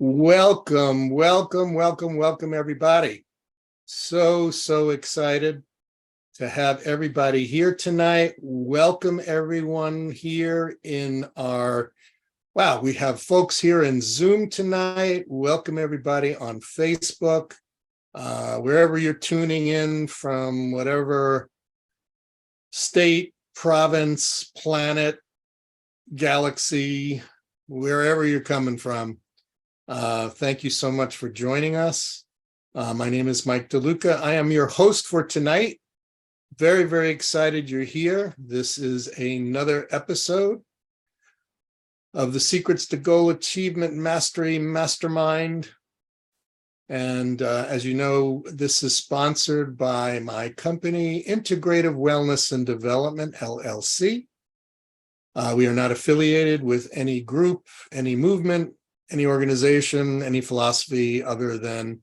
Welcome, welcome, everybody. So excited to have everybody here tonight. Welcome everyone here in wow, we have folks here in Zoom tonight. Welcome everybody on Facebook, wherever you're tuning in from, whatever state, province, planet, galaxy, wherever you're coming from. Thank you so much for joining us. My name is Mike DeLuca. I am your host for tonight. Very excited you're here. This is another episode of the Secrets to Goal Achievement Mastery MasterMind. And as you know, this is sponsored by my company, Integrative Wellness and Development, LLC. We are not affiliated with any group, any movement, any organization, any philosophy other than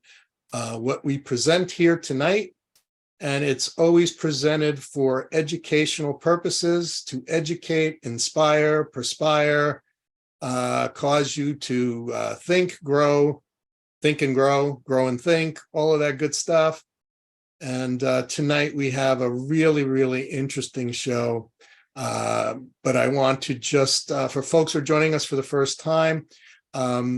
what we present here tonight. And it's always presented for educational purposes, to educate, inspire, perspire, cause you to think and grow and think, all of that good stuff. And tonight we have a really interesting show. But I want to just, for folks who are joining us for the first time,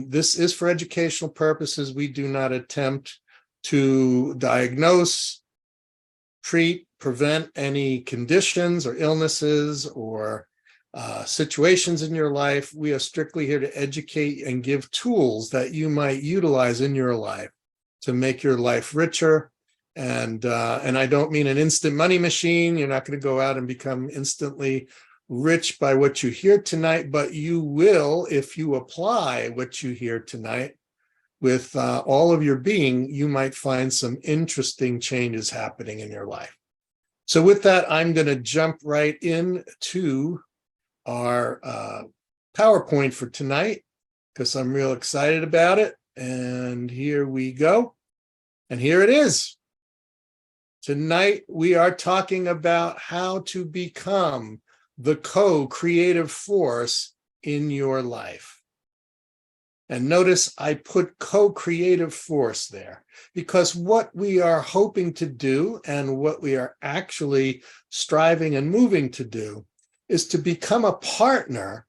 this is for educational purposes. We do not attempt to diagnose, treat, prevent any conditions or illnesses or situations in your life. We are strictly here to educate and give tools that you might utilize in your life to make your life richer. And I don't mean an instant money machine. You're not going to go out and become instantly rich by what you hear tonight, but you will if you apply what you hear tonight with all of your being. You might find some interesting changes happening in your life. So with that, I'm going to jump right into our PowerPoint for tonight because I'm real excited about it. And here we go. And here it is. Tonight, we are talking about how to become the co-creative force in your life. And notice I put co-creative force there because what we are hoping to do and what we are actually striving and moving to do is to become a partner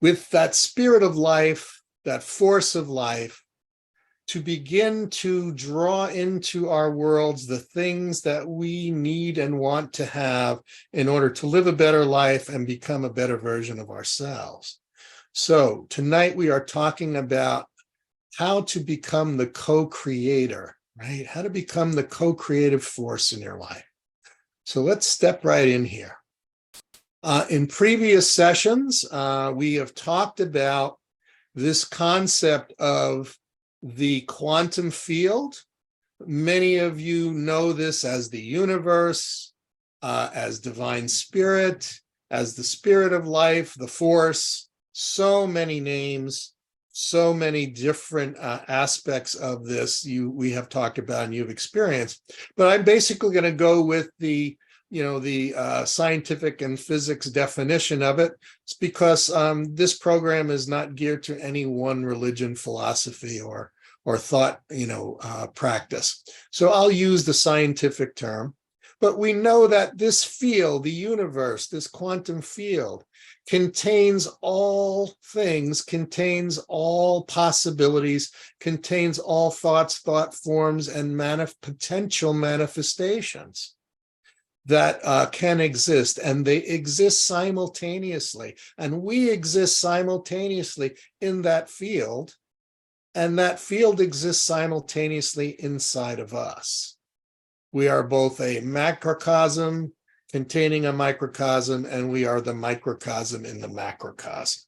with that spirit of life, that force of life, to begin to draw into our worlds the things that we need and want to have in order to live a better life and become a better version of ourselves. So tonight we are talking about how to become the co-creator, right? How to become the co-creative force in your life. So let's step right in here. In previous sessions, we have talked about this concept of the quantum field. Many of you know this as the universe, as divine spirit, as the spirit of life, the force, so many names, so many different aspects of this we have talked about and you've experienced. But I'm basically going to go with the scientific and physics definition of it. It's because this program is not geared to any one religion, philosophy, or thought, practice. So I'll use the scientific term, but we know that this field, the universe, this quantum field, contains all things, contains all possibilities, contains all thoughts, thought forms, and potential manifestations that can exist, and they exist simultaneously, and we exist simultaneously in that field. And that field exists simultaneously inside of us. We are both a macrocosm containing a microcosm, and we are the microcosm in the macrocosm.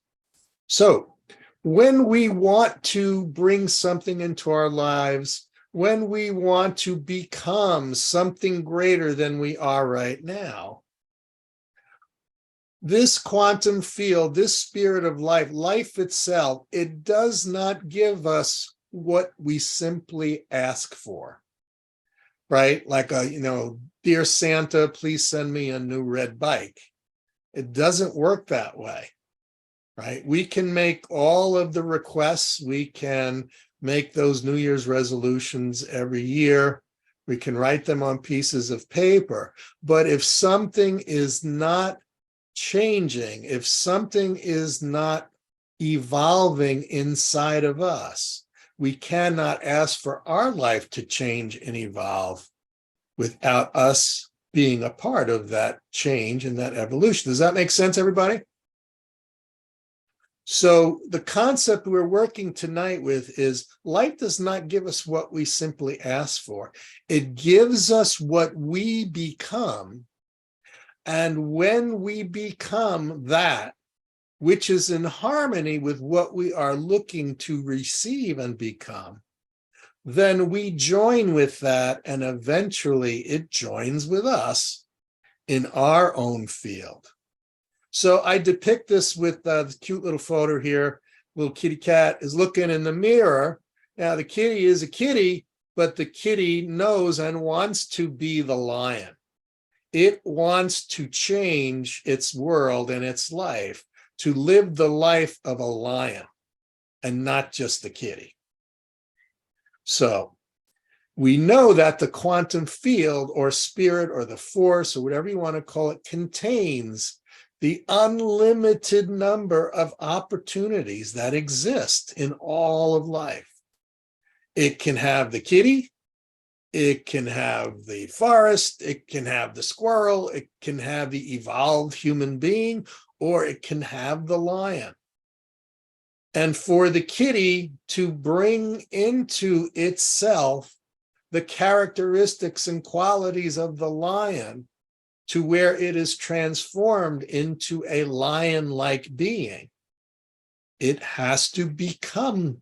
So when we want to bring something into our lives, when we want to become something greater than we are right now, this quantum field, this spirit of life, life itself, it does not give us what we simply ask for, right? Like dear Santa, please send me a new red bike. It doesn't work that way. right? We can make all of the requests. We can make those New Year's resolutions every year. We can write them on pieces of paper. But if something is not changing, if something is not evolving inside of us, we cannot ask for our life to change and evolve without us being a part of that change and that evolution. Does that make sense, everybody? So the concept we're working tonight with is life does not give us what we simply ask for. It gives us what we become. And when we become that which is in harmony with what we are looking to receive and become, then we join with that, and eventually it joins with us in our own field. So I depict this with the cute little photo here. Little kitty cat is looking in the mirror. Now the kitty is a kitty, but the kitty knows and wants to be the lion. It wants to change its world and its life to live the life of a lion and not just the kitty. So we know that the quantum field or spirit or the force or whatever you want to call it contains the unlimited number of opportunities that exist in all of life. It can have the kitty, it can have the forest, it can have the squirrel, it can have the evolved human being, or it can have the lion. And for the kitty to bring into itself the characteristics and qualities of the lion to where it is transformed into a lion-like being, it has to become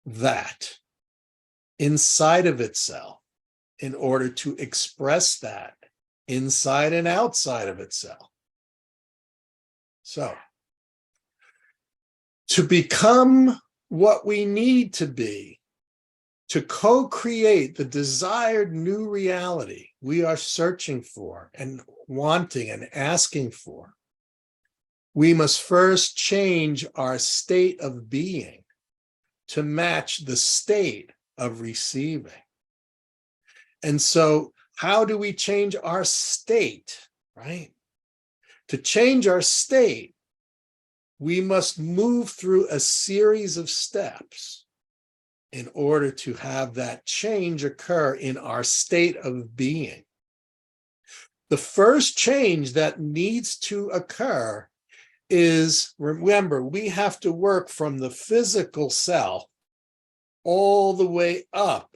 that inside of itself in order to express that inside and outside of itself. So, to become what we need to be, to co-create the desired new reality we are searching for and wanting and asking for, we must first change our state of being to match the state of receiving. And so how do we change our state, right? To change our state, we must move through a series of steps in order to have that change occur in our state of being. The first change that needs to occur is, remember, we have to work from the physical self all the way up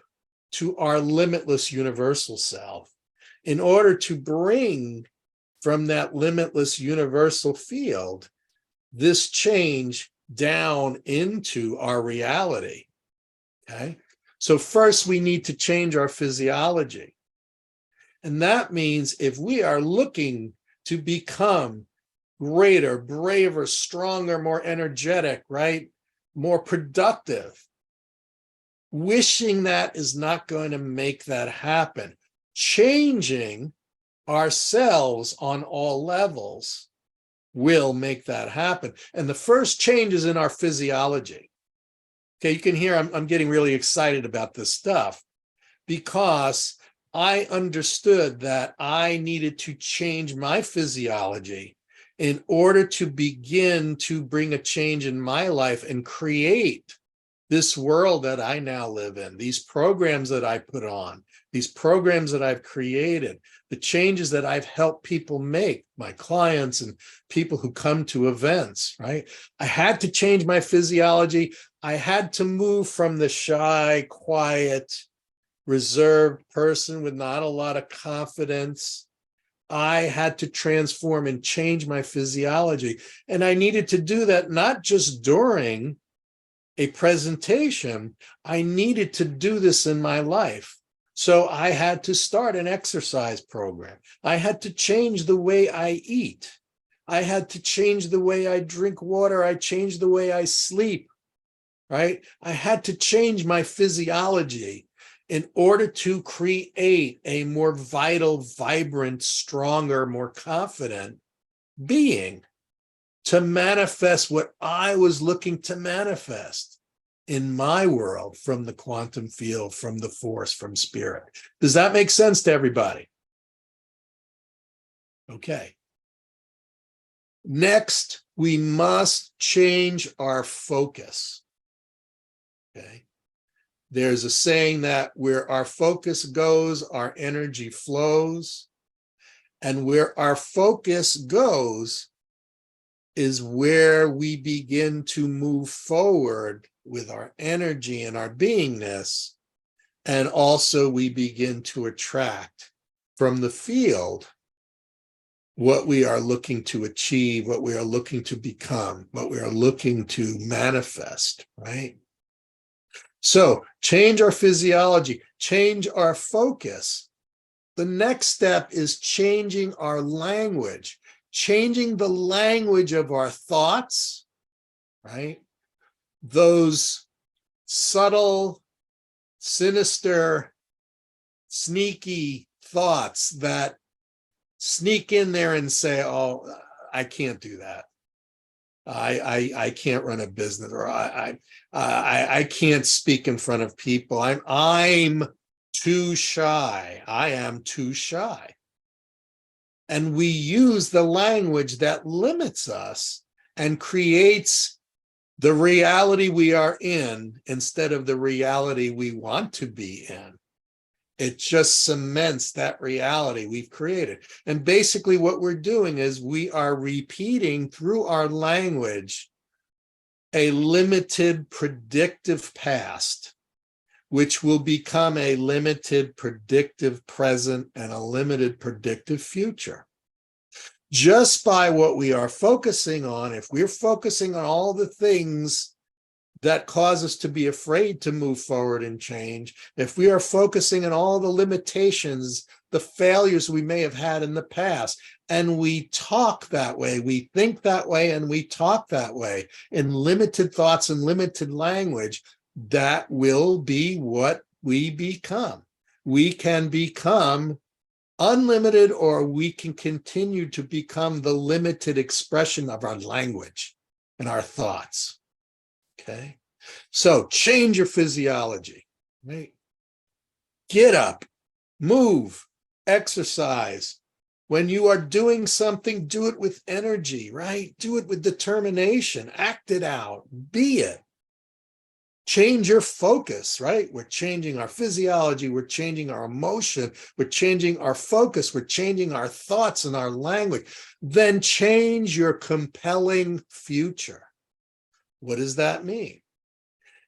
to our limitless universal self in order to bring from that limitless universal field this change down into our reality. Okay, so first we need to change our physiology. And that means if we are looking to become greater, braver, stronger, more energetic, right? More productive, wishing that is not going to make that happen. Changing ourselves on all levels will make that happen. And the first change is in our physiology. Okay, you can hear I'm getting really excited about this stuff because I understood that I needed to change my physiology in order to begin to bring a change in my life and create this world that I now live in, these programs that I put on, these programs that I've created, the changes that I've helped people make, my clients and people who come to events, right? I had to change my physiology. I had to move from the shy, quiet, reserved person with not a lot of confidence. I had to transform and change my physiology. And I needed to do that not just during a presentation, I needed to do this in my life. So I had to start an exercise program. I had to change the way I eat. I had to change the way I drink water. I changed the way I sleep, right? I had to change my physiology in order to create a more vital, vibrant, stronger, more confident being. to manifest what I was looking to manifest in my world from the quantum field, from the force, from spirit. Does that make sense to everybody? Okay. Next, we must change our focus. Okay. There's a saying that where our focus goes, our energy flows. And where our focus goes is where we begin to move forward with our energy and our beingness. And also we begin to attract from the field what we are looking to achieve, what we are looking to become, what we are looking to manifest, right? So change our physiology, change our focus. The next step is changing our language, changing the language of our thoughts, right? Those subtle, sinister, sneaky thoughts that sneak in there and say, oh, I can't do that. I can't run a business, or I can't speak in front of people. I'm too shy. I am too shy. And we use the language that limits us and creates the reality we are in instead of the reality we want to be in. It just cements that reality we've created. And basically what we're doing is we are repeating through our language a limited predictive past, which will become a limited predictive present and a limited predictive future. Just by what we are focusing on, if we're focusing on all the things that cause us to be afraid to move forward and change, if we are focusing on all the limitations, the failures we may have had in the past, and we talk that way, we think that way, and we talk that way in limited thoughts and limited language, that will be what we become. We can become unlimited, or we can continue to become the limited expression of our language and our thoughts. Okay, so change your physiology, right? Get up, move, exercise. When you are doing something, do it with energy, right? Do it with determination, act it out, be it. Change your focus, right? We're changing our physiology, we're changing our emotion, we're changing our focus, we're changing our thoughts and our language. Then change your compelling future. What does that mean?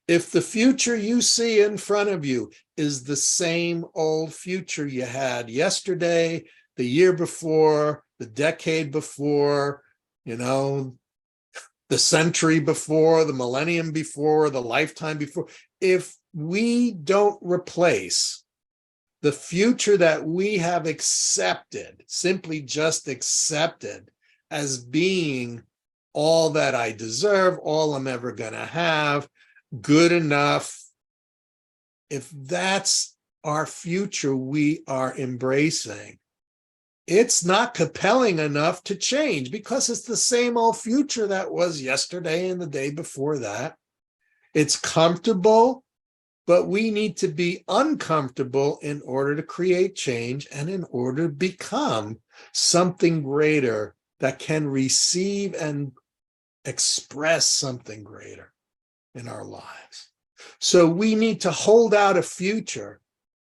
If the future you see in front of you is the same old future you had yesterday, the year before, the decade before, the century before, the millennium before, the lifetime before, if we don't replace the future that we have accepted, simply just accepted as being all that I deserve, all I'm ever going to have, good enough. If that's our future we are embracing, it's not compelling enough to change, because it's the same old future that was yesterday and the day before that. It's comfortable, but we need to be uncomfortable in order to create change and in order to become something greater that can receive and express something greater in our lives. So we need to hold out a future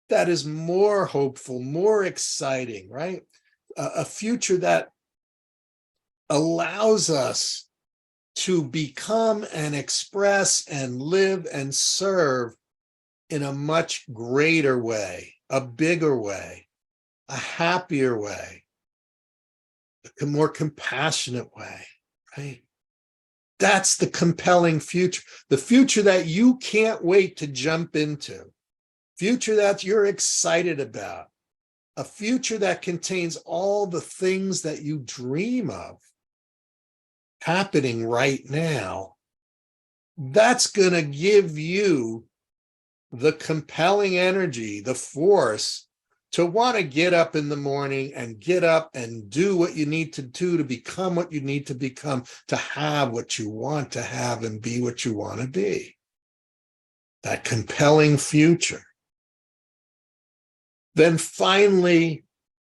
that is more hopeful, more exciting, right? A future that allows us to become and express and live and serve in a much greater way, a bigger way, a happier way, a more compassionate way, right? That's the compelling future, the future that you can't wait to jump into, future that you're excited about, a future that contains all the things that you dream of happening right now. That's going to give you the compelling energy, the force to want to get up in the morning and get up and do what you need to do to become what you need to become, to have what you want to have and be what you want to be. That compelling future. Then finally,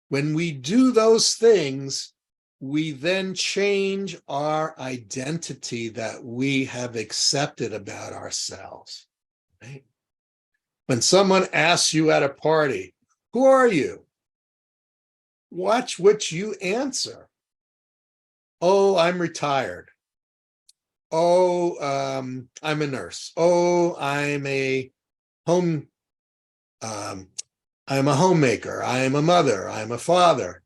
when we do those things, we then change our identity that we have accepted about ourselves. Right? When someone asks you at a party, who are you? Watch what you answer. Oh, I'm retired. Oh, I'm a nurse. Oh, I'm a homemaker. I'm a mother. I'm a father.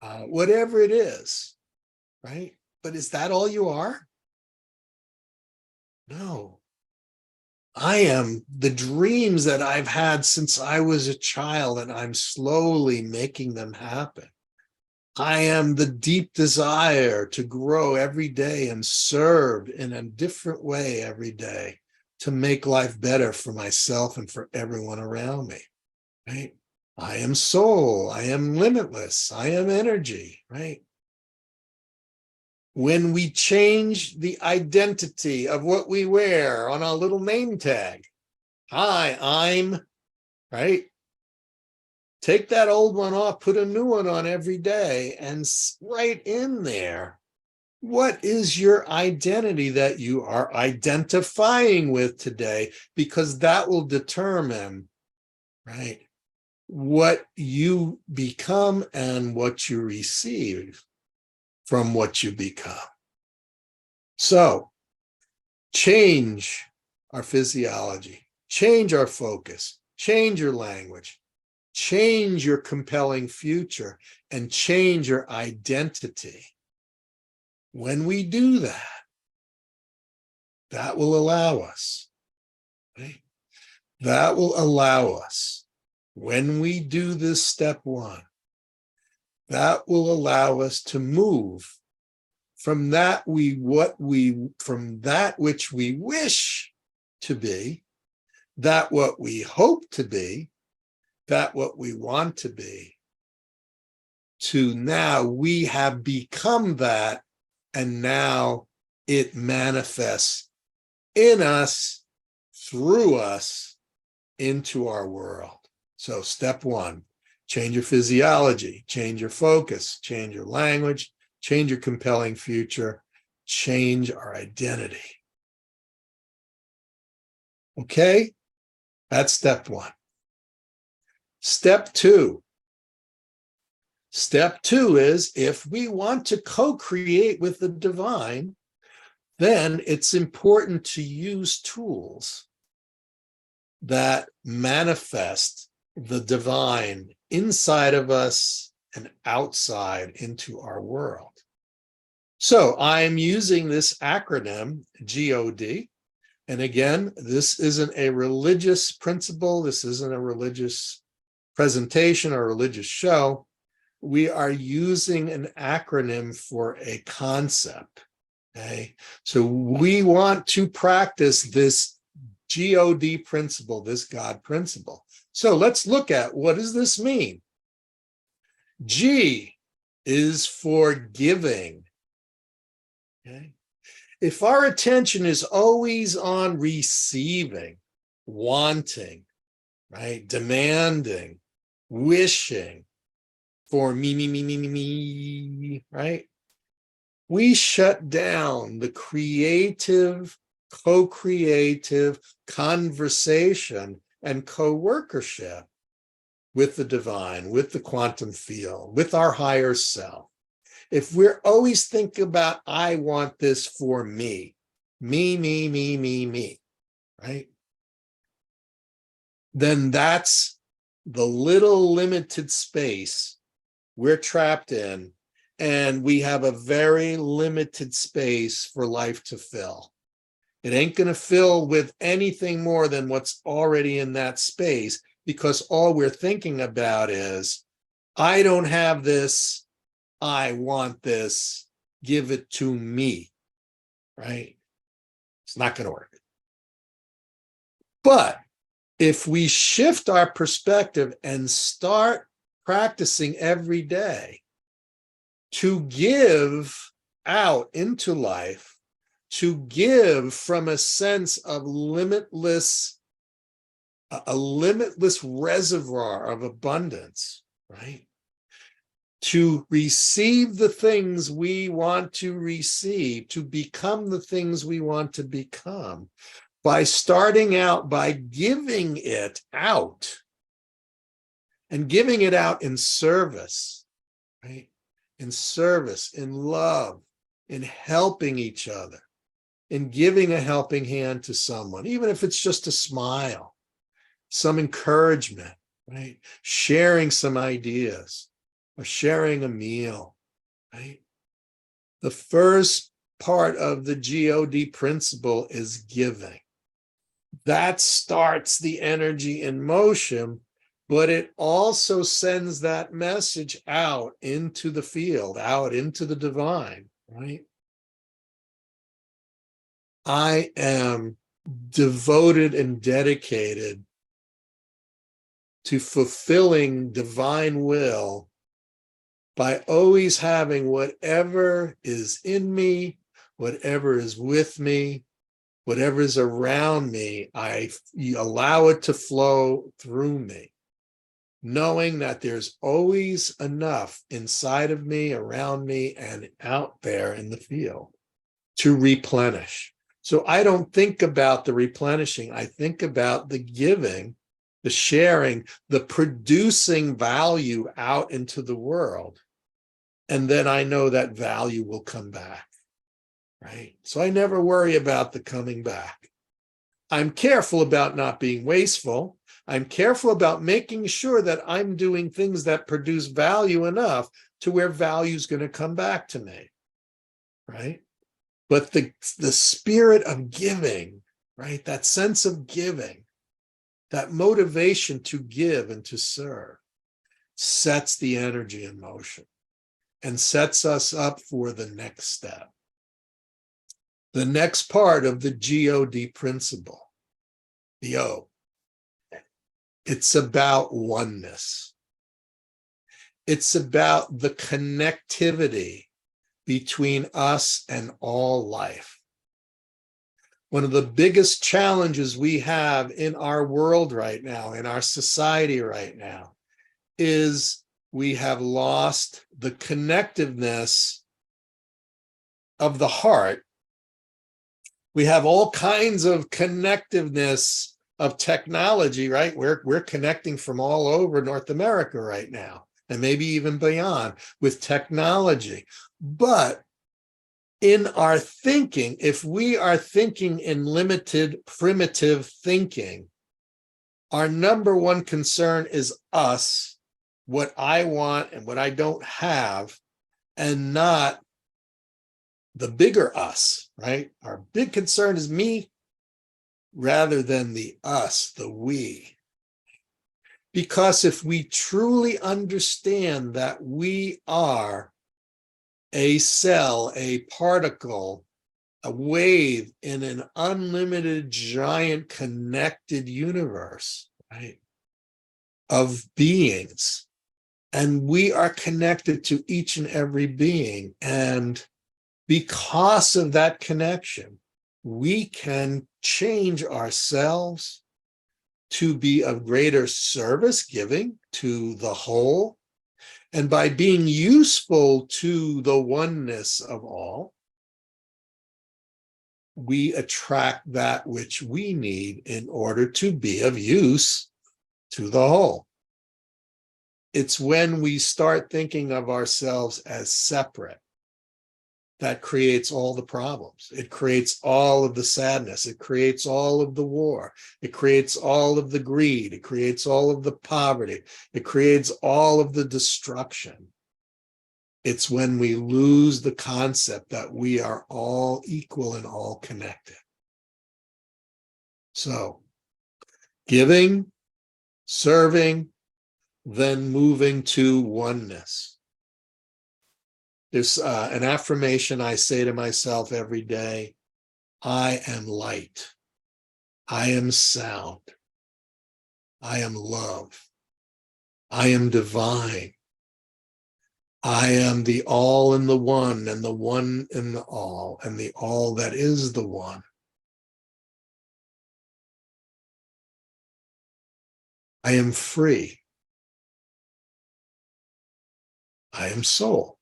Whatever it is, right? But is that all you are? No. I am the dreams that I've had since I was a child, and I'm slowly making them happen. I am the deep desire to grow every day and serve in a different way every day to make life better for myself and for everyone around me, right? I am soul. I am limitless. I am energy, right? When we change the identity of what we wear on our little name tag, hi, I'm, right? Take that old one off, put a new one on every day, and right in there, what is your identity that you are identifying with today? Because that will determine, right, what you become and what you receive from what you become. So change our physiology, change our focus, change your language, change your compelling future, and change your identity. When we do that, that will allow us, right? That will allow us, when we do this step one, that will allow us to move from that from that which we wish to be, that what we hope to be, that what we want to be, to now we have become that, and now it manifests in us, through us, into our world. So step one, change your physiology, change your focus, change your language, change your compelling future, change our identity. Okay, that's step one. Step two. Step two is, if we want to co-create with the divine, then it's important to use tools that manifest the divine inside of us and outside into our world. So I'm using this acronym, GOD. And again, this isn't a religious principle. This isn't a religious presentation or religious show. We are using an acronym for a concept. Okay, so we want to practice this GOD principle, this God principle. So let's look at, what does this mean? G is for giving. Okay. If our attention is always on receiving, wanting, right, demanding, wishing for me, right, we shut down the creative, co-creative conversation and co-workership with the divine, with the quantum field, with our higher self. If we're always thinking about, I want this for me, me, right? Then that's the little limited space we're trapped in, and we have a very limited space for life to fill. It ain't going to fill with anything more than what's already in that space, because all we're thinking about is, I don't have this, I want this, give it to me, right? It's not going to work. But If we shift our perspective and start practicing every day to give out into life, to give from a sense of a limitless reservoir of abundance, right? To receive the things we want to receive, to become the things we want to become, by starting out by giving it out, and giving it out in service, right? In service, in love, in helping each other, in giving a helping hand to someone, even if it's just a smile, some encouragement, right? Sharing some ideas or sharing a meal, right? The first part of the GOD principle is giving. That starts the energy in motion, but it also sends that message out into the field, out into the divine, right? I am devoted and dedicated to fulfilling divine will by always having whatever is in me, whatever is with me, whatever is around me, you allow it to flow through me, knowing that there's always enough inside of me, around me, and out there in the field to replenish. So I don't think about the replenishing. I think about the giving, the sharing, the producing value out into the world. And then I know that value will come back, right? So I never worry about the coming back. I'm careful about not being wasteful. I'm careful about making sure that I'm doing things that produce value enough to where value is going to come back to me, right? But the spirit of giving, right? That sense of giving, that motivation to give and to serve sets the energy in motion and sets us up for the next step. The next part of the GOD principle, the O, it's about oneness. It's about the connectivity between us and all life. One of the biggest challenges we have in our world right now, in our society right now, is we have lost the connectiveness of the heart. We have all kinds of connectiveness of technology, right? We're connecting from all over North America right now, and maybe even beyond with technology. But in our thinking, if we are thinking in limited, primitive thinking, our number one concern is us, what I want and what I don't have, and not the bigger us, right? Our big concern is me rather than the us, the we. Because if we truly understand that we are a cell, a particle, a wave in an unlimited, giant, connected universe, right, of beings. And we are connected to each and every being. And because of that connection, we can change ourselves to be of greater service, giving to the whole. And by being useful to the oneness of all, we attract that which we need in order to be of use to the whole. It's when we start thinking of ourselves as separate that creates all the problems. It creates all of the sadness. It creates all of the war. It creates all of the greed. It creates all of the poverty. It creates all of the destruction. It's when we lose the concept that we are all equal and all connected. So, giving, serving, then moving to oneness. There's an affirmation I say to myself every day: I am light. I am sound. I am love. I am divine. I am the all in the one and the one in the all and the all that is the one. I am free. I am soul.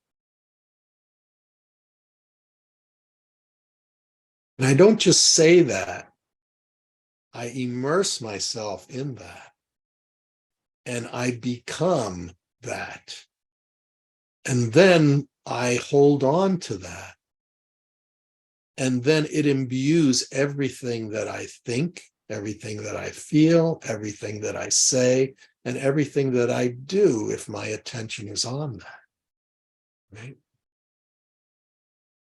And I don't just say that, I immerse myself in that. And I become that. And then I hold on to that. And then it imbues everything that I think, everything that I feel, everything that I say, and everything that I do if my attention is on that. Right?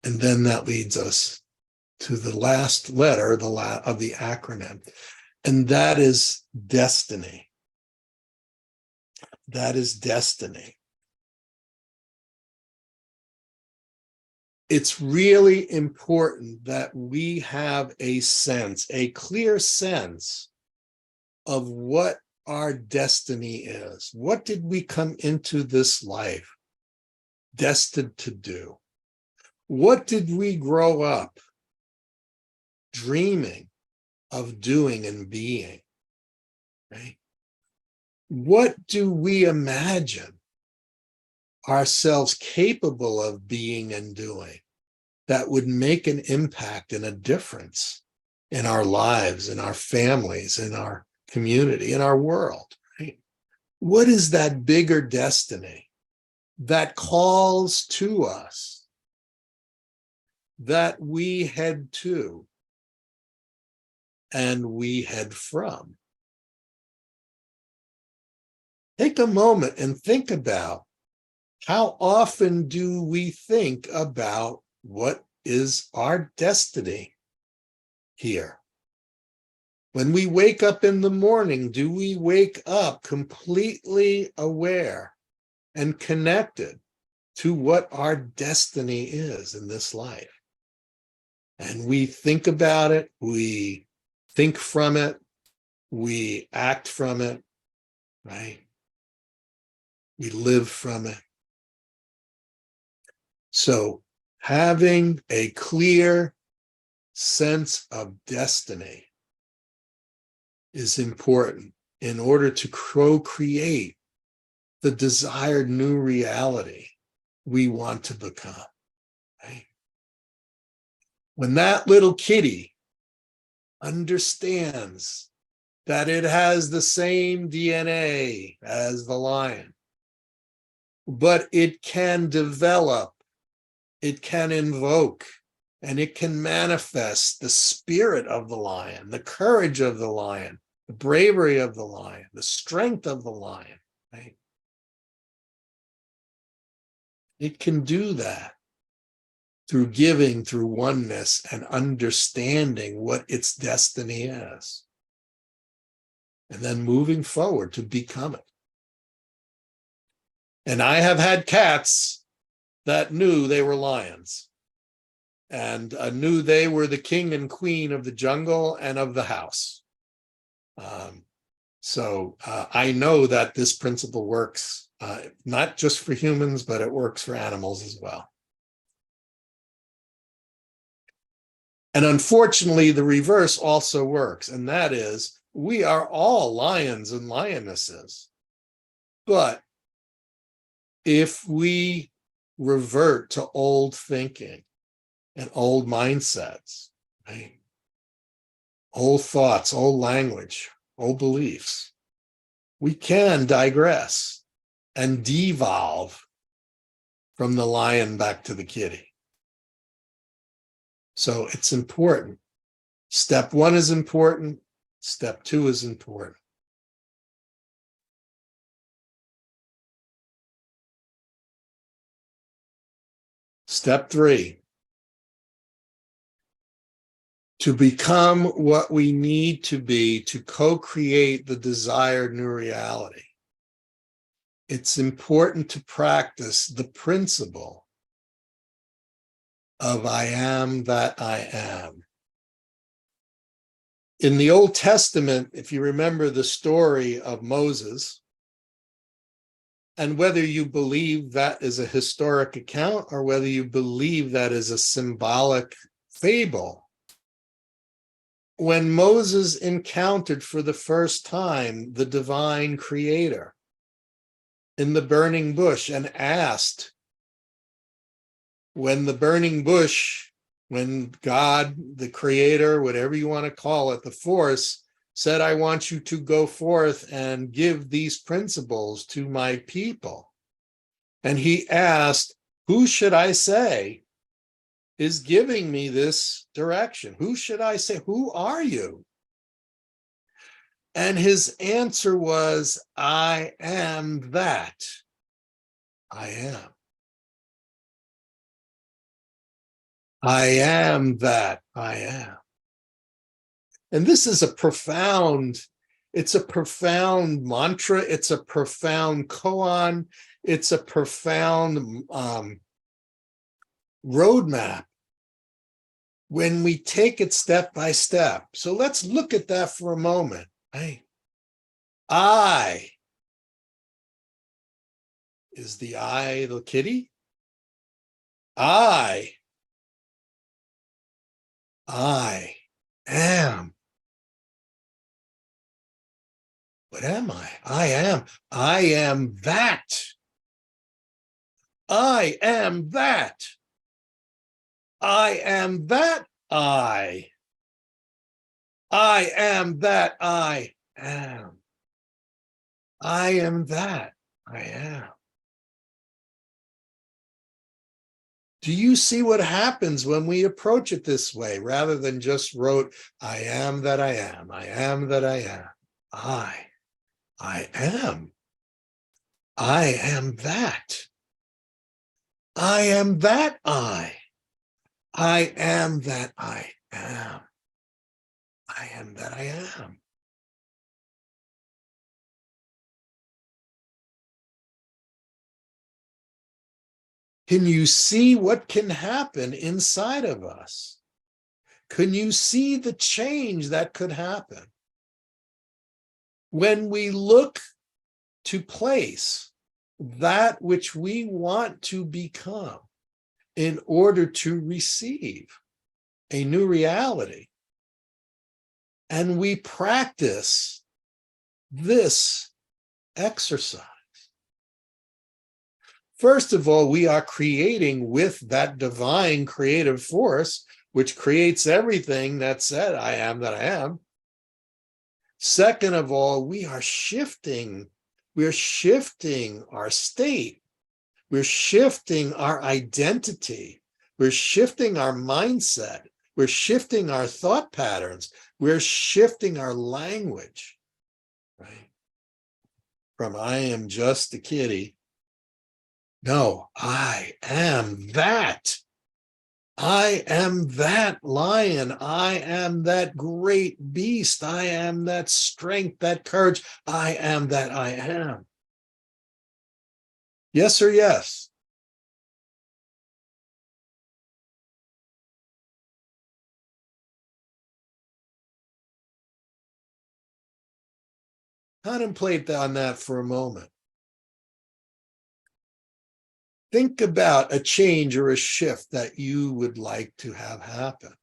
And then that leads us to the last letter of the acronym, and that is destiny. That is destiny. It's really important that we have a sense, a clear sense of what our destiny is. What did we come into this life destined to do? What did we grow up dreaming of doing and being? Right? What do we imagine ourselves capable of being and doing that would make an impact and a difference in our lives, in our families, in our community, in our world? Right? What is that bigger destiny that calls to us, that we head to and we head from? Take a moment and think about, how often do we think about what is our destiny here? When we wake up in the morning, do we wake up completely aware and connected to what our destiny is in this life? And we think about it, we think from it, we act from it, right? We live from it. So having a clear sense of destiny is important in order to co-create the desired new reality we want to become. Right? When that little kitty understands that it has the same DNA as the lion, but it can develop, it can invoke, and it can manifest the spirit of the lion, the courage of the lion, the bravery of the lion, the strength of the lion, right? It can do that through giving, through oneness, and understanding what its destiny is, and then moving forward to become it. And I have had cats that knew they were lions and knew they were the king and queen of the jungle and of the house. So I know that this principle works, not just for humans, but it works for animals as well. And unfortunately, the reverse also works, and that is, we are all lions and lionesses. But if we revert to old thinking and old mindsets, right? Old thoughts, old language, old beliefs, we can digress and devolve from the lion back to the kitty. So it's important. Step one is important. Step two is important. Step three, to become what we need to be to co-create the desired new reality, it's important to practice the principle of I am that I am. In the Old Testament, if you remember the story of Moses, and whether you believe that is a historic account or whether you believe that is a symbolic fable, when Moses encountered for the first time the divine creator in the burning bush and asked, when God, the creator, whatever you want to call it, the force, said, I want you to go forth and give these principles to my people. And he asked, who should I say is giving me this direction? Who should I say? Who are you? And his answer was, I am that I am. I am that I am. And this is it's a profound mantra. It's a profound koan. It's a profound roadmap when we take it step by step. So let's look at that for a moment. I is the I, the kitty. I am. What am I? I am that. I am that. I am that I am that I am. I am that I am. Do you see what happens when we approach it this way, rather than just wrote, I am that I am, I am that I am. I am. I am that. I am that I. I am that I am. I am that I am. Can you see what can happen inside of us? Can you see the change that could happen when we look to place that which we want to become in order to receive a new reality? And we practice this exercise. First of all, we are creating with that divine creative force, which creates everything that said, I am that I am. Second of all, we're shifting our state. We're shifting our identity. We're shifting our mindset. We're shifting our thought patterns. We're shifting our language, right? From I am just a kitty. No, I am that. I am that lion. I am that great beast. I am that strength, that courage. I am that I am. Yes or yes? Contemplate on that for a moment. Think about a change or a shift that you would like to have happen.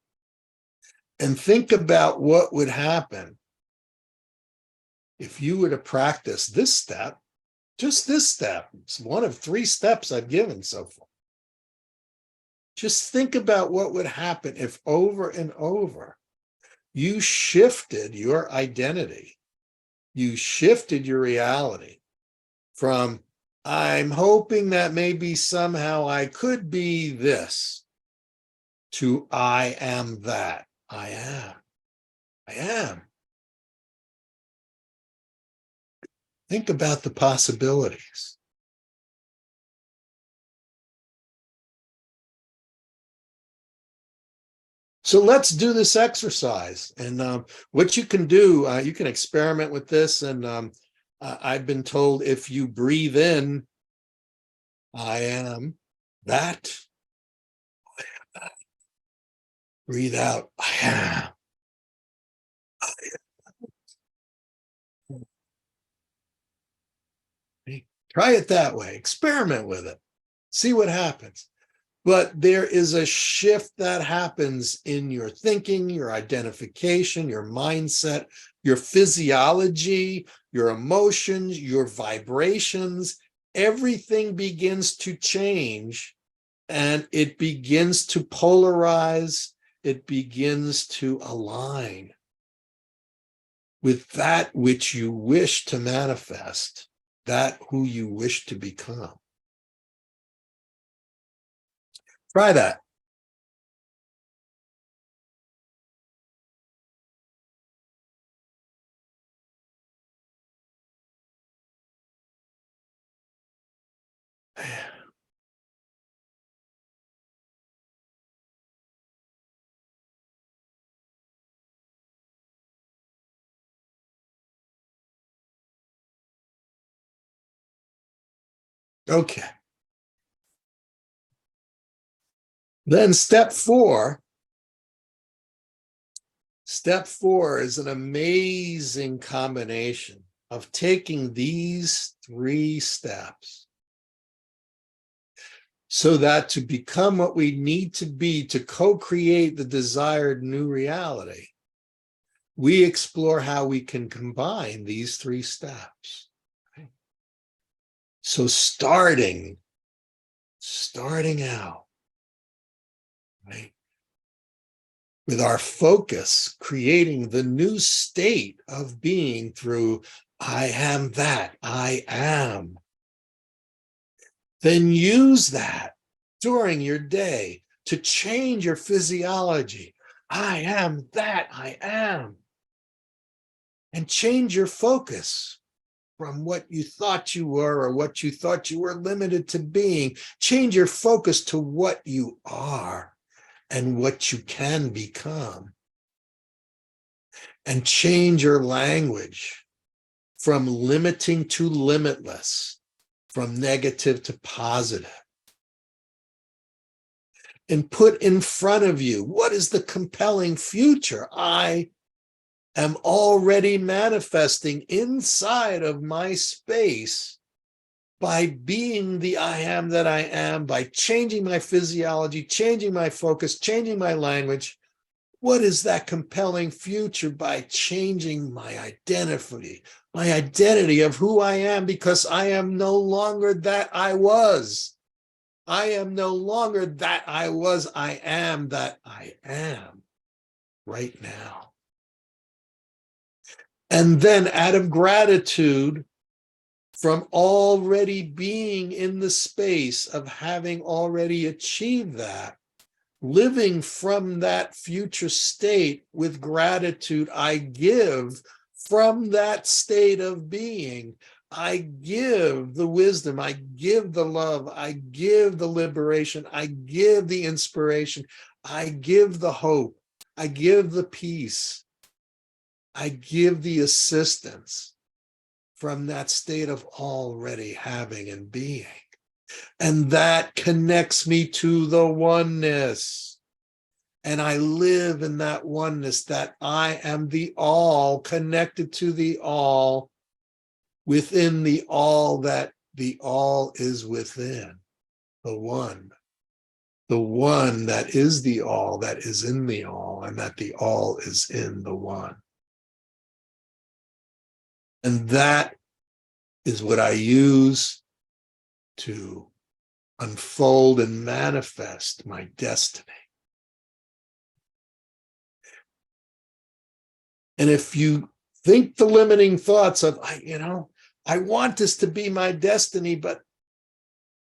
And think about what would happen if you were to practice this step, just this step. It's one of 3 steps I've given so far. Just think about what would happen if over and over you shifted your identity, you shifted your reality from, I'm hoping that maybe somehow I could be this, to I am that. I am. I am. Think about the possibilities. So let's do this exercise. And what you can do, you can experiment with this. And I've been told if you breathe in, I am that. Breathe out, I am. Try it that way. Experiment with it. See what happens. But there is a shift that happens in your thinking, your identification, your mindset, your physiology, your emotions, your vibrations. Everything begins to change, and it begins to polarize. It begins to align with that which you wish to manifest, that who you wish to become. Try that. Okay. Then step four is an amazing combination of taking these 3 steps so that to become what we need to be to co-create the desired new reality, we explore how we can combine these 3 steps. So starting out, right, with our focus, creating the new state of being through I am that I am. Then use that during your day to change your physiology. I am that I am. And change your focus from what you thought you were or what you thought you were limited to being. Change your focus to what you are and what you can become. And change your language from limiting to limitless, from negative to positive. And put in front of you, what is the compelling future I am already manifesting inside of my space by being the I am that I am, by changing my physiology, changing my focus, changing my language. What is that compelling future by changing my identity of who I am, because I am no longer that I was. I am no longer that I was. I am that I am right now. And then out of gratitude from already being in the space of having already achieved that, living from that future state with gratitude, I give from that state of being. I give the wisdom, I give the love, I give the liberation, I give the inspiration, I give the hope, I give the peace, I give the assistance from that state of already having and being. And that connects me to the oneness. And I live in that oneness, that I am the all, connected to the all, within the all, that the all is within, the one that is the all, that is in the all, and that the all is in the one. And that is what I use to unfold and manifest my destiny. And if you think the limiting thoughts of, I want this to be my destiny, but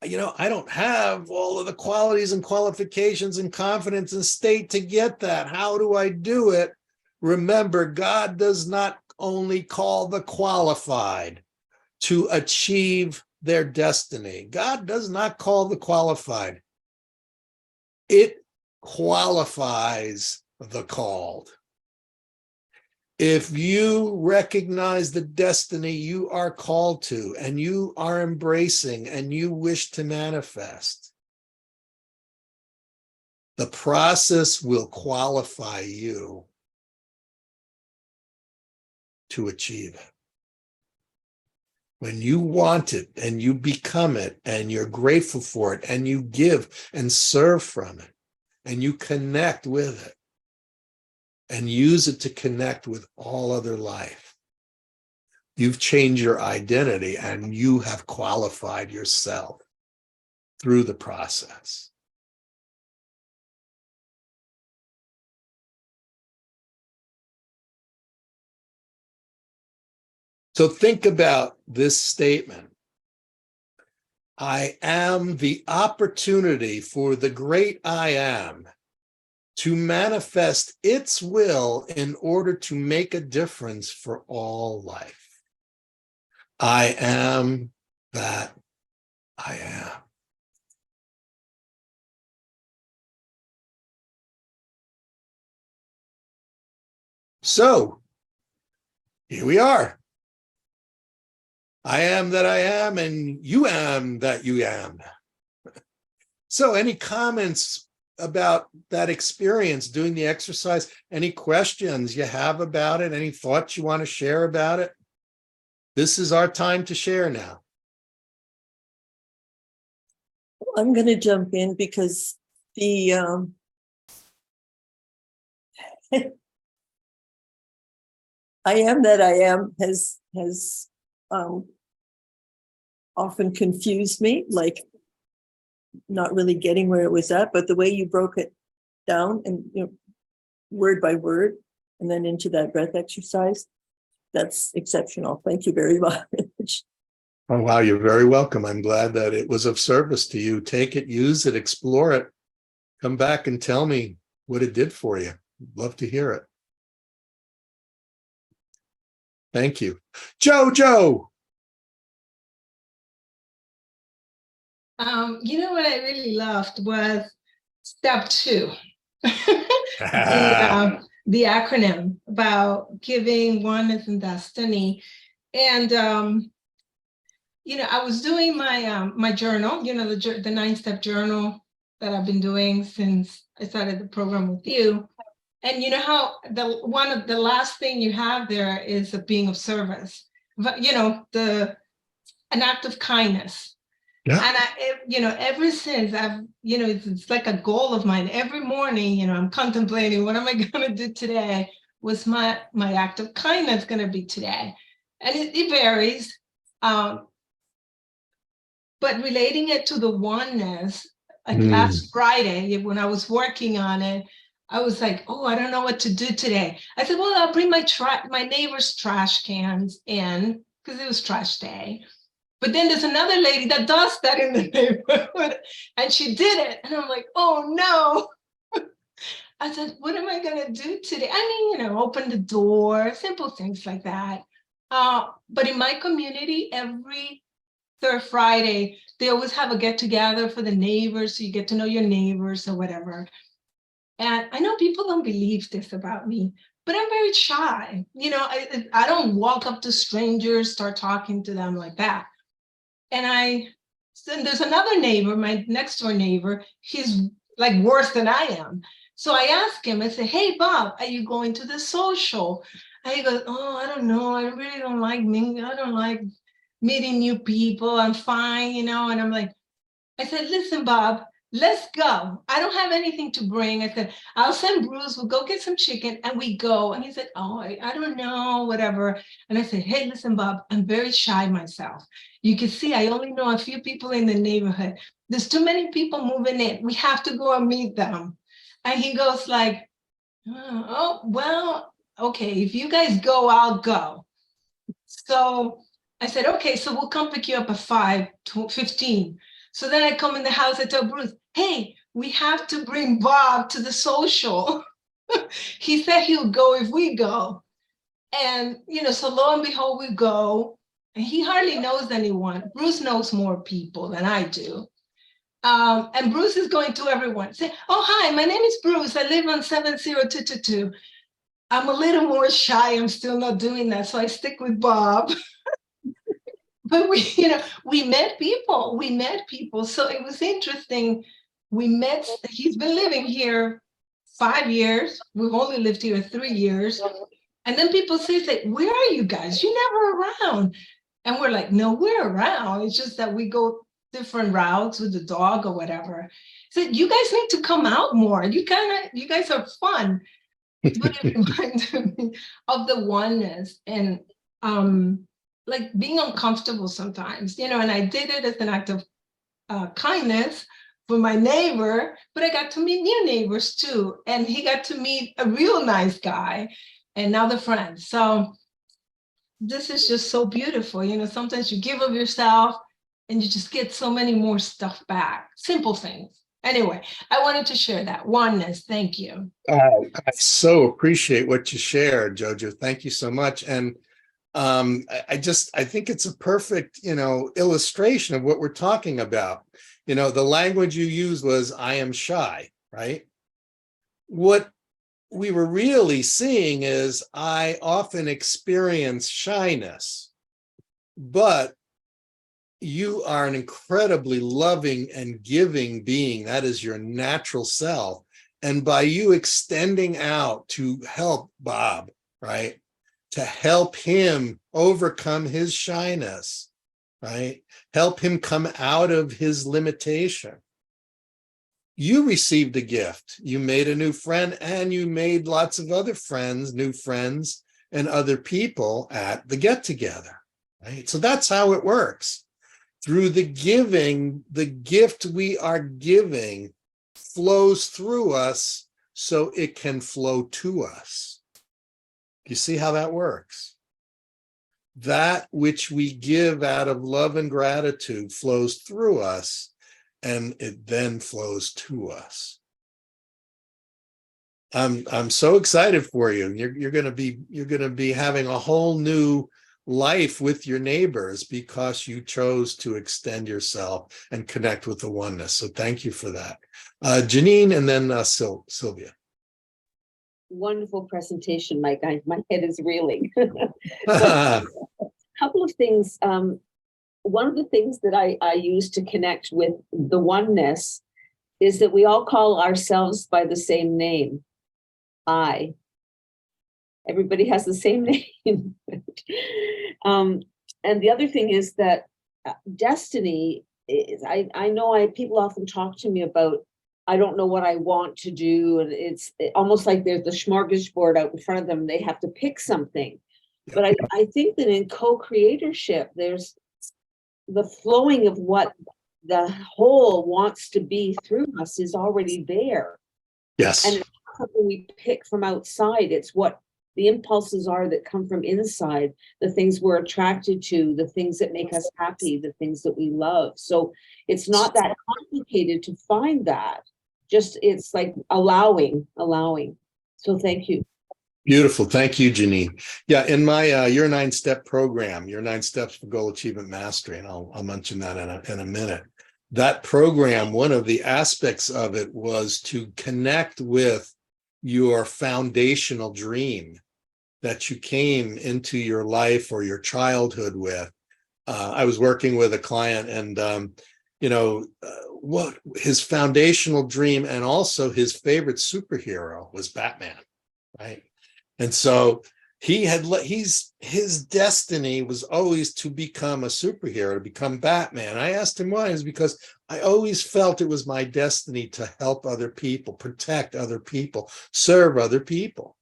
I don't have all of the qualities and qualifications and confidence and state to get that. How do I do it? Remember, God does not only call the qualified to achieve their destiny. God does not call the qualified. It qualifies the called. If you recognize the destiny you are called to and you are embracing and you wish to manifest, the process will qualify you to achieve it. when you want it and you become it and you're grateful for it and you give and serve from it and you connect with it and use it to connect with all other life, you've changed your identity and you have qualified yourself through the process. So think about this statement. I am the opportunity for the great I am to manifest its will in order to make a difference for all life. I am that I am. So here we are. I am that I am, and you am that you am. So any comments about that experience doing the exercise? Any questions you have about it? Any thoughts you want to share about it? This is our time to share now. I'm going to jump in because the I am that I am has often confused me, like not really getting where it was at, but the way you broke it down and, you know, word by word and then into that breath exercise, that's exceptional. Thank you very much. Oh, wow, you're very welcome. I'm glad that it was of service to you. Take it, use it, explore it. Come back and tell me what it did for you. Love to hear it. Thank you. Joe. You know what I really loved was step 2. The acronym about giving, oneness, and destiny. And you know, I was doing my my journal, you know, the 9-step journal that I've been doing since I started the program with you. And you know how one of the last thing you have there is a being of service, but you know, an act of kindness. Yeah. And you know, ever since I've, you know, it's like a goal of mine. Every morning, you know, I'm contemplating, what am I going to do today? Was my act of kindness going to be today? And it varies. But relating it to the oneness, like last Friday, when I was working on it, I was like, oh, I don't know what to do today. I said, well, I'll bring my neighbor's trash cans in because it was trash day. But then there's another lady that does that in the neighborhood, and she did it. And I'm like, oh no. I said, what am I going to do today? I mean, you know, open the door, simple things like that. But in my community, every third Friday, they always have a get together for the neighbors. So you get to know your neighbors or whatever. And I know people don't believe this about me, but I'm very shy. You know, I don't walk up to strangers, start talking to them like that. And there's another neighbor, my next door neighbor, he's like worse than I am. So I asked him, I said, hey, Bob, are you going to the social? And he goes, oh, I don't know. I really don't like mingling. I don't like meeting new people. I'm fine, you know. And I'm like, I said, listen, Bob, let's go. I don't have anything to bring. I said, I'll send Bruce. We'll go get some chicken. And we go. And he said, oh, I don't know, whatever. And I said, hey, listen, Bob, I'm very shy myself. You can see I only know a few people in the neighborhood. There's too many people moving in. We have to go and meet them. And he goes like, oh, well, okay, if you guys go, I'll go. So I said, okay, so we'll come pick you up at 5:15. So then I come in the house, I tell Bruce, hey, we have to bring Bob to the social. He said he'll go if we go. And, you know, so lo and behold, we go. And he hardly knows anyone. Bruce knows more people than I do. And Bruce is going to everyone. Say, oh, hi, my name is Bruce. I live on 70222. I'm a little more shy. I'm still not doing that. So I stick with Bob. But we met people. So it was interesting. He's been living here 5 years. We've only lived here 3 years. And then people say, where are you guys? You're never around. And we're like, no, we're around. It's just that we go different routes with the dog or whatever. So you guys need to come out more. You guys are fun. But it reminded me of the oneness and like being uncomfortable sometimes, and I did it as an act of kindness for my neighbor, but I got to meet new neighbors too. And he got to meet a real nice guy, and now they're friends. So this is just so beautiful. Sometimes you give of yourself and you just get so many more stuff back. Simple things. Anyway, I wanted to share that oneness. Thank you. I so appreciate what you shared, Jojo. Thank you so much. And I think it's a perfect, illustration of what we're talking about. The language you used was, I am shy, right? What we were really seeing is, I often experience shyness, but you are an incredibly loving and giving being. That is your natural self. And by you extending out to help Bob, right? To help him overcome his shyness, right? Help him come out of his limitation. You received a gift. You made a new friend, and you made lots of other friends, new friends, and other people at the get-together, right? So that's how it works. Through the giving, the gift we are giving flows through us so it can flow to us. You see how that works? That which we give out of love and gratitude flows through us, and it then flows to us. I'm so excited for you. You're going to be having a whole new life with your neighbors because you chose to extend yourself and connect with the oneness. So thank you for that. Janine, and then Sylvia. Wonderful presentation, Mike. My head is reeling. A couple of things. One of the things that I use to connect with the oneness is that we all call ourselves by the same name. Everybody has the same name. And the other thing is that destiny is, I know people often talk to me about, I don't know what I want to do. And it's almost like there's the smorgasbord out in front of them. They have to pick something. But I think that in co-creatorship, there's the flowing of what the whole wants to be through us is already there. Yes. And it's not something we pick from outside. It's what the impulses are that come from inside, the things we're attracted to, the things that make us happy, the things that we love. So it's not that complicated to find that. Just it's like allowing. So thank you. Beautiful. Thank you, Janine. Yeah, in my Your 9-Step program, Your 9 Steps for Goal Achievement Mastery, and I'll mention that in a minute. That program, one of the aspects of it was to connect with your foundational dream that you came into your life or your childhood with. I was working with a client, and what his foundational dream and also his favorite superhero was Batman, right? And so his destiny was always to become a superhero, to become Batman. I asked him why. It was because I always felt it was my destiny to help other people, protect other people, serve other people.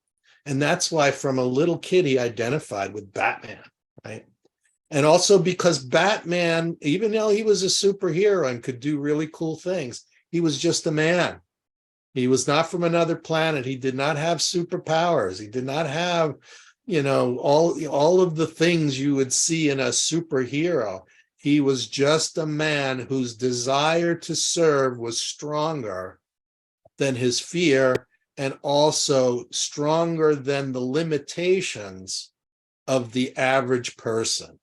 And that's why from a little kid, he identified with Batman, right? And also because Batman, even though he was a superhero and could do really cool things, he was just a man. He was not from another planet. He did not have superpowers. He did not have, all of the things you would see in a superhero. He was just a man whose desire to serve was stronger than his fear, and also stronger than the limitations of the average person.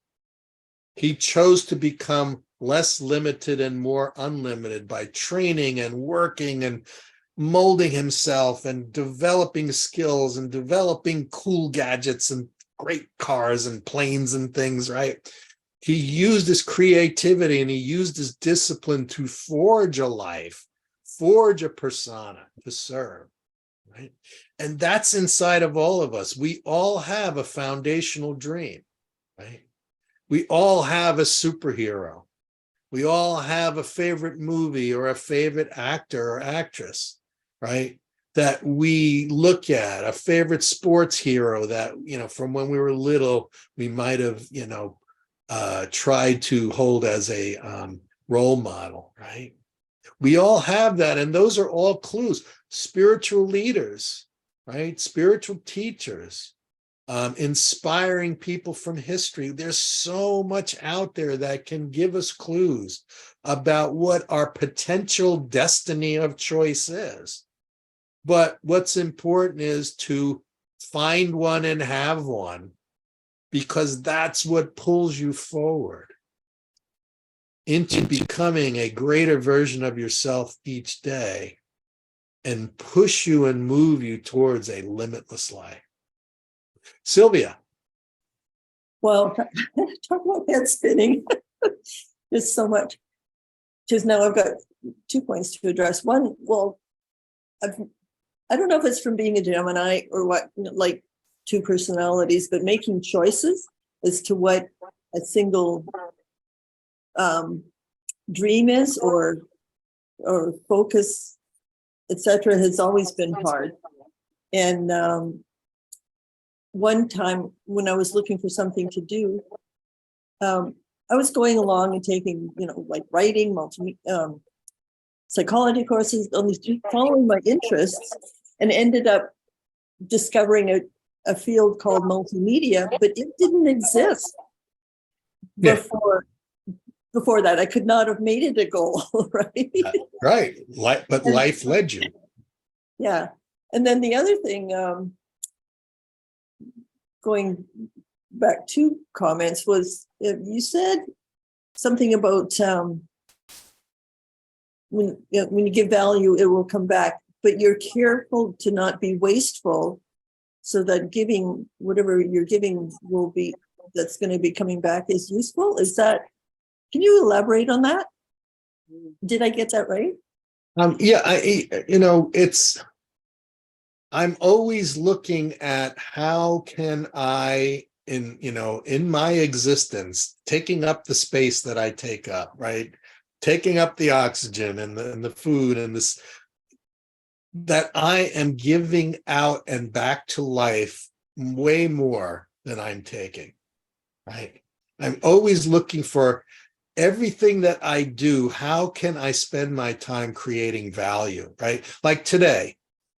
He chose to become less limited and more unlimited by training and working and molding himself and developing skills and developing cool gadgets and great cars and planes and things, right? He used his creativity and he used his discipline to forge a life, forge a persona to serve, right? And that's inside of all of us. We all have a foundational dream, right? We all have a superhero. We all have a favorite movie or a favorite actor or actress, right? That we look at, a favorite sports hero that, from when we were little, we might have, tried to hold as a role model, right? We all have that. And those are all clues. Spiritual leaders, right? Spiritual teachers, inspiring people from history. There's so much out there that can give us clues about what our potential destiny of choice is. But what's important is to find one and have one, because that's what pulls you forward into becoming a greater version of yourself each day and push you and move you towards a limitless life. Sylvia. Well, talk about head spinning. There's so much. Because now I've got 2 points to address. One, well, I don't know if it's from being a Gemini or what, like 2 personalities, but making choices as to what a single dream is or focus, etc., has always been hard. And one time when I was looking for something to do, I was going along and taking, like writing, psychology courses, following my interests, and ended up discovering a field called multimedia, but it didn't exist before that. I could not have made it a goal, right? Right. But life led you. Yeah. And then the other thing, going back to comments, was you said something about when you give value, it will come back, but you're careful to not be wasteful, so that giving whatever you're giving that's going to be coming back is useful. Is that, can you elaborate on that? Did I get that right? I'm always looking at how can I, in my existence, taking up the space that I take up, right? Taking up the oxygen and the food and this, that I am giving out and back to life way more than I'm taking, right? I'm always looking for everything that I do. How can I spend my time creating value, right? Like today,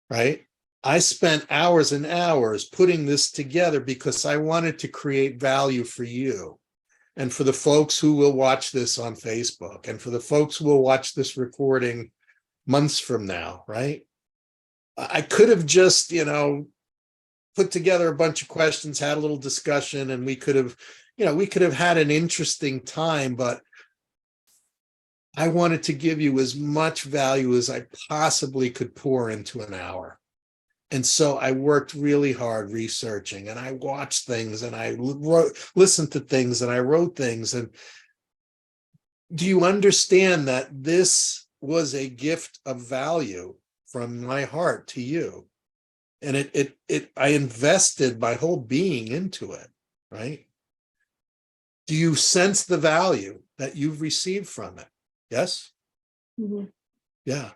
right? I spent hours and hours putting this together because I wanted to create value for you and for the folks who will watch this on Facebook and for the folks who will watch this recording months from now, right? I could have just, put together a bunch of questions, had a little discussion, and we could have had an interesting time, but I wanted to give you as much value as I possibly could pour into an hour. And so I worked really hard researching, and I watched things, and I listened to things, and I wrote things. And do you understand that this was a gift of value from my heart to you? And I invested my whole being into it, right? Do you sense the value that you've received from it? Yes? Mm-hmm. Yeah.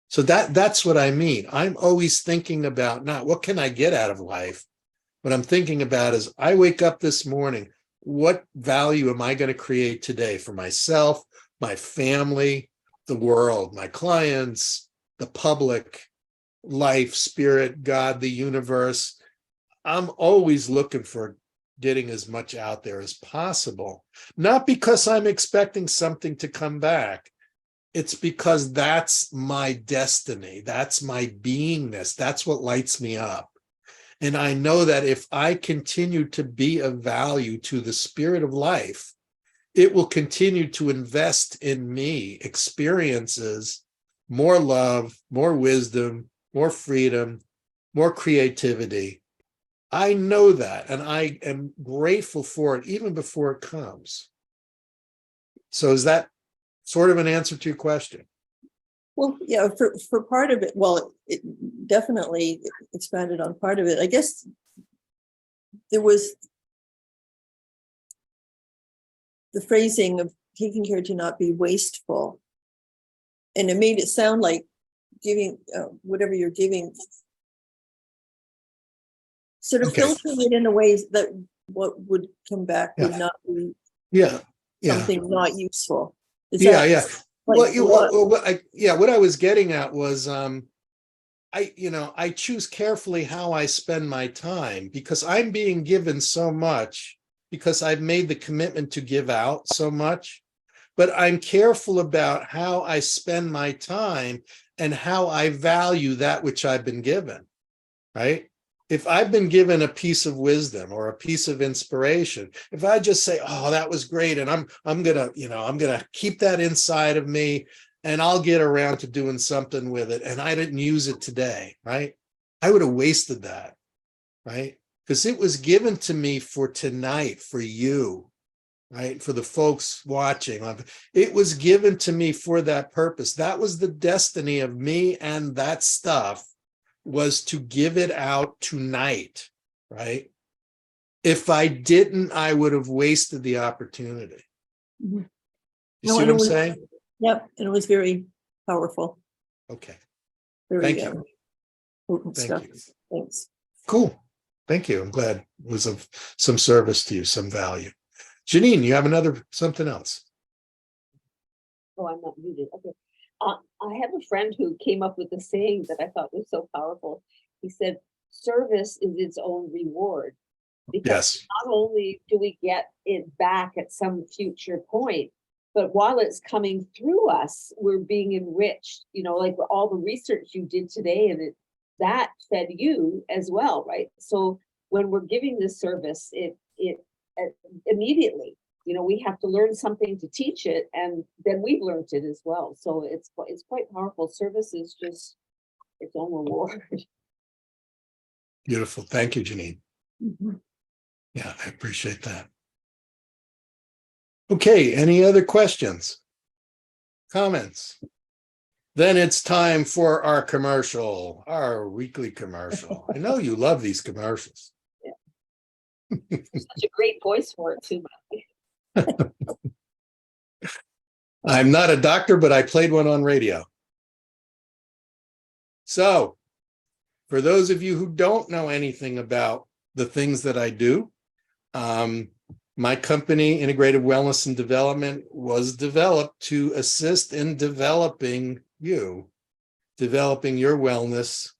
So that's what I mean. I'm always thinking about not what can I get out of life? What I'm thinking about is I wake up this morning, what value am I going to create today for myself, my family, the world, my clients, the public, life, spirit, God, the universe? I'm always looking for getting as much out there as possible, not because I'm expecting something to come back. It's because that's my destiny. That's my beingness. That's what lights me up. And I know that if I continue to be of value to the spirit of life, it will continue to invest in me experiences, more love, more wisdom, more freedom, more creativity. I know that, and I am grateful for it even before it comes. So is that sort of an answer to your question? Well, yeah, for part of it, well, it definitely expanded on part of it. I guess there was the phrasing of taking care to not be wasteful. And it made it sound like giving, whatever you're giving, sort of Okay. filtering it in a way that what would come back would not be Yeah. something not useful. Is Yeah. that Yeah. like What I was getting at was, I choose carefully how I spend my time because I'm being given so much because I've made the commitment to give out so much, but I'm careful about how I spend my time and how I value that which I've been given, right? If I've been given a piece of wisdom or a piece of inspiration, if I just say, "Oh, that was great," and I'm gonna keep that inside of me, and I'll get around to doing something with it, and I didn't use it today, right? I would have wasted that, right? Because it was given to me for tonight, for you, right? For the folks watching. It was given to me for that purpose. That was the destiny of me, and that stuff was to give it out tonight, right? If I didn't, I would have wasted the opportunity. Mhm. You No, see and what it I'm was- saying? Yep, and it was very powerful. Okay. Very Thank you. potent Thank stuff. you. Thanks. Cool. Thank you. I'm glad it was of some service to you, some value. Janine, you have something else? Oh, I'm not muted. Okay. I have a friend who came up with a saying that I thought was so powerful. He said, service is its own reward. Because Yes. not only do we get it back at some future point, but while it's coming through us, we're being enriched, like all the research you did today, and that fed you as well, right? So when we're giving this service, it immediately, we have to learn something to teach it, and then we've learned it as well. So it's quite powerful. Service is just its own reward. Beautiful. Thank you, Janine. Mhm. Yeah, I appreciate that. Okay, any other questions? Comments? Then it's time for our commercial, our weekly commercial. I know you love these commercials. Such a great voice for it too. I'm not a doctor, but I played one on radio. So, for those of you who don't know anything about the things that I do, my company, Integrated Wellness and Development, was developed to assist in developing your wellness.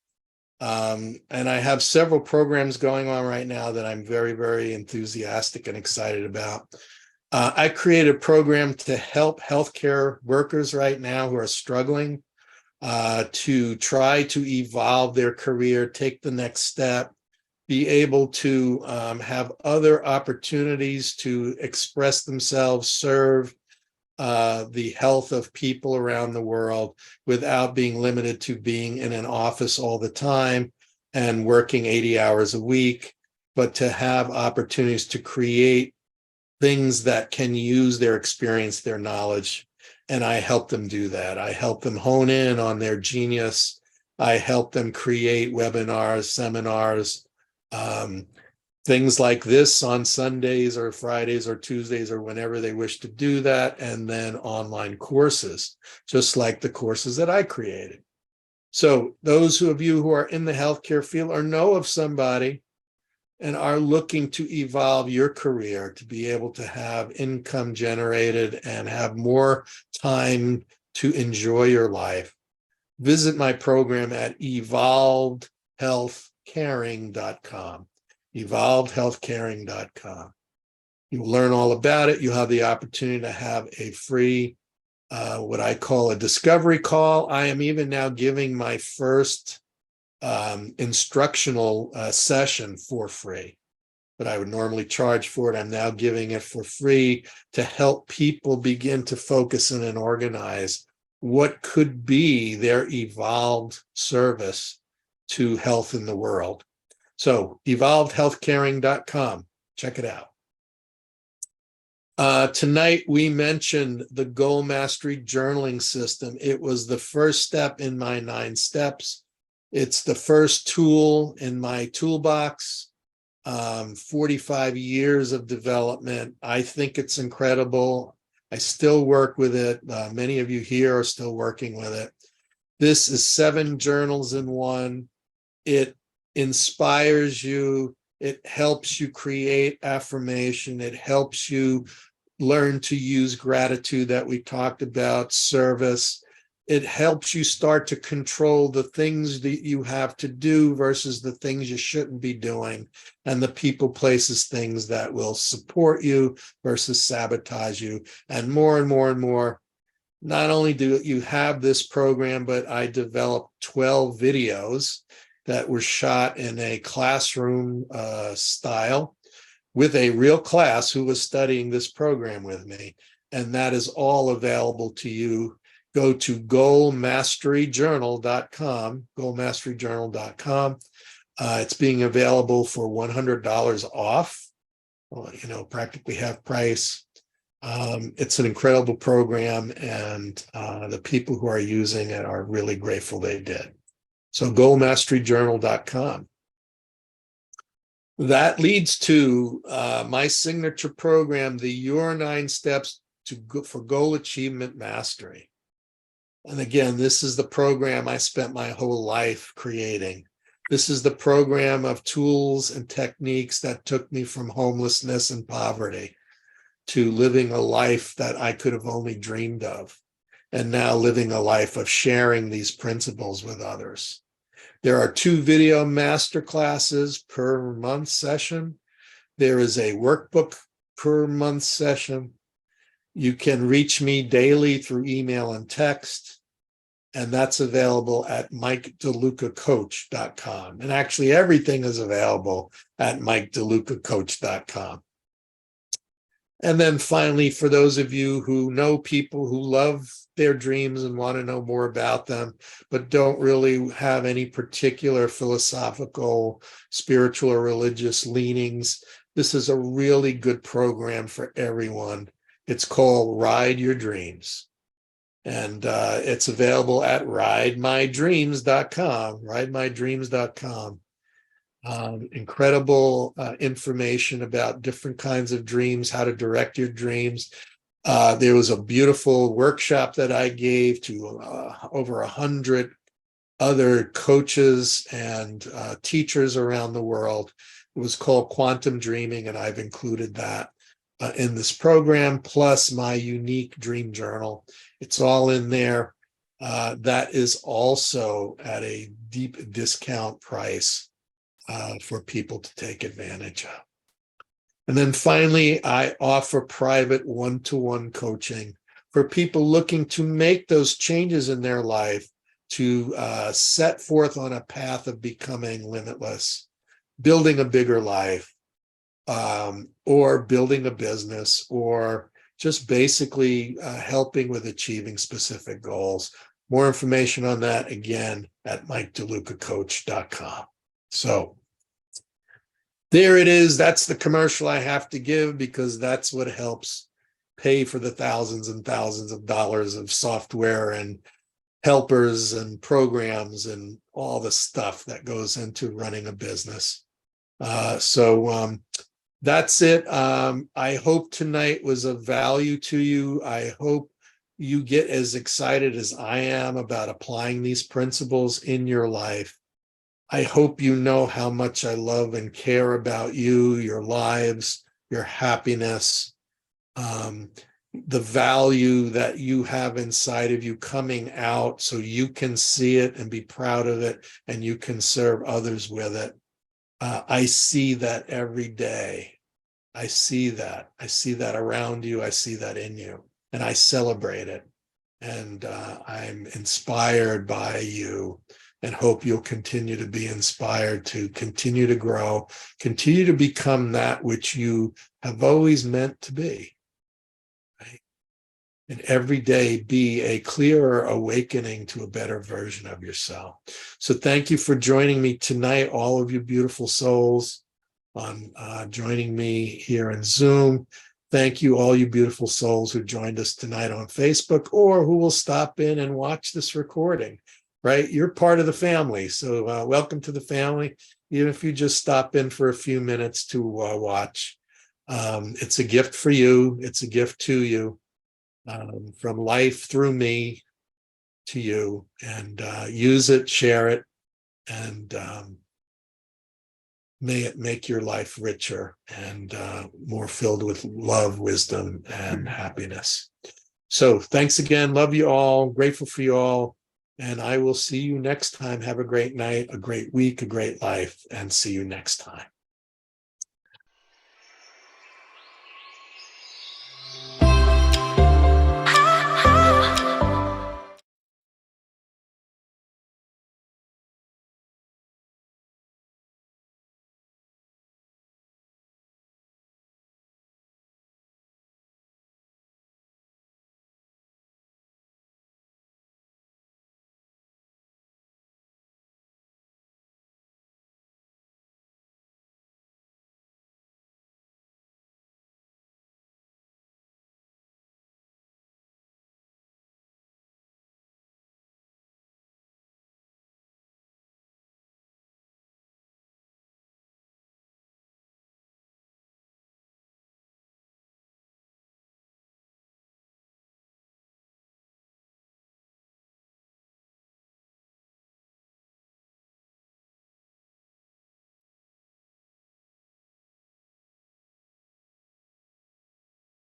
And I have several programs going on right now that I'm very, very enthusiastic and excited about. I created a program to help healthcare workers right now who are struggling to try to evolve their career, take the next step, be able to have other opportunities to express themselves, serve the health of people around the world without being limited to being in an office all the time and working 80 hours a week, but to have opportunities to create things that can use their experience, their knowledge. And I help them do that. I help them hone in on their genius. I help them create webinars, seminars, things like this on Sundays or Fridays or Tuesdays or whenever they wish to do that, and then online courses, just like the courses that I created. So those of you who are in the healthcare field or know of somebody and are looking to evolve your career to be able to have income generated and have more time to enjoy your life, visit my program at evolvedhealthcaring.com. evolvedhealthcaring.com. You'll learn all about it. You'll have the opportunity to have a free, what I call a discovery call. I am even now giving my first instructional session for free, but I would normally charge for it. I'm now giving it for free to help people begin to focus in and organize what could be their evolved service to health in the world. So evolvedhealthcaring.com. Check it out. Tonight, we mentioned the Goal Mastery Journaling System. It was the first step in my 9 steps. It's the first tool in my toolbox. 45 years of development. I think it's incredible. I still work with it. Many of you here are still working with it. This is 7 journals in one. It inspires you. It helps you create affirmation. It helps you learn to use gratitude that we talked about, service. It helps you start to control the things that you have to do versus the things you shouldn't be doing, and the people, places, things that will support you versus sabotage you. And more and more and more, not only do you have this program, but I developed 12 videos that were shot in a classroom style with a real class who was studying this program with me. And that is all available to you. Go to goalmasteryjournal.com, goalmasteryjournal.com. It's being available for $100 off, practically half price. It's an incredible program, and the people who are using it are really grateful they did. So goalmasteryjournal.com. That leads to my signature program, the Your 9 Steps for Goal Achievement Mastery. And again, this is the program I spent my whole life creating. This is the program of tools and techniques that took me from homelessness and poverty to living a life that I could have only dreamed of, and now living a life of sharing these principles with others. There are 2 video master classes per month session. There is a workbook per month session. You can reach me daily through email and text, and that's available at MikeDeLucaCoach.com. And actually, everything is available at MikeDeLucaCoach.com. And then finally, for those of you who know people who love their dreams and want to know more about them, but don't really have any particular philosophical, spiritual, or religious leanings, this is a really good program for everyone. It's called Ride Your Dreams. And it's available at ridemydreams.com, ridemydreams.com. Incredible information about different kinds of dreams, how to direct your dreams. There was a beautiful workshop that I gave to over 100 other coaches and teachers around the world. It was called Quantum Dreaming, and I've included that in this program, plus my unique dream journal. It's all in there. That is also at a deep discount price for people to take advantage of. And then finally, I offer private one-to-one coaching for people looking to make those changes in their life to set forth on a path of becoming limitless, building a bigger life, or building a business, or just basically helping with achieving specific goals. More information on that, again, at MikeDeLucaCoach.com. So there it is. That's the commercial I have to give, because that's what helps pay for the thousands and thousands of dollars of software and helpers and programs and all the stuff that goes into running a business. So that's it. I hope tonight was of value to you. I hope you get as excited as I am about applying these principles in your life. I hope you know how much I love and care about you, your lives, your happiness, the value that you have inside of you coming out so you can see it and be proud of it, and you can serve others with it. I see that every day. I see that. I see that around you. I see that in you, and I celebrate it. And I'm inspired by you, and hope you'll continue to be inspired to continue to grow, continue to become that which you have always meant to be. Right? And every day be a clearer awakening to a better version of yourself. So thank you for joining me tonight, all of you beautiful souls, on joining me here in Zoom. Thank you, all you beautiful souls who joined us tonight on Facebook, or who will stop in and watch this recording. right? You're part of the family. So welcome to the family. Even if you just stop in for a few minutes to watch, it's a gift for you. It's a gift to you, from life through me to you, and use it, share it, and may it make your life richer and more filled with love, wisdom, and happiness. So thanks again. Love you all. Grateful for you all. And I will see you next time. Have a great night, a great week, a great life, and see you next time.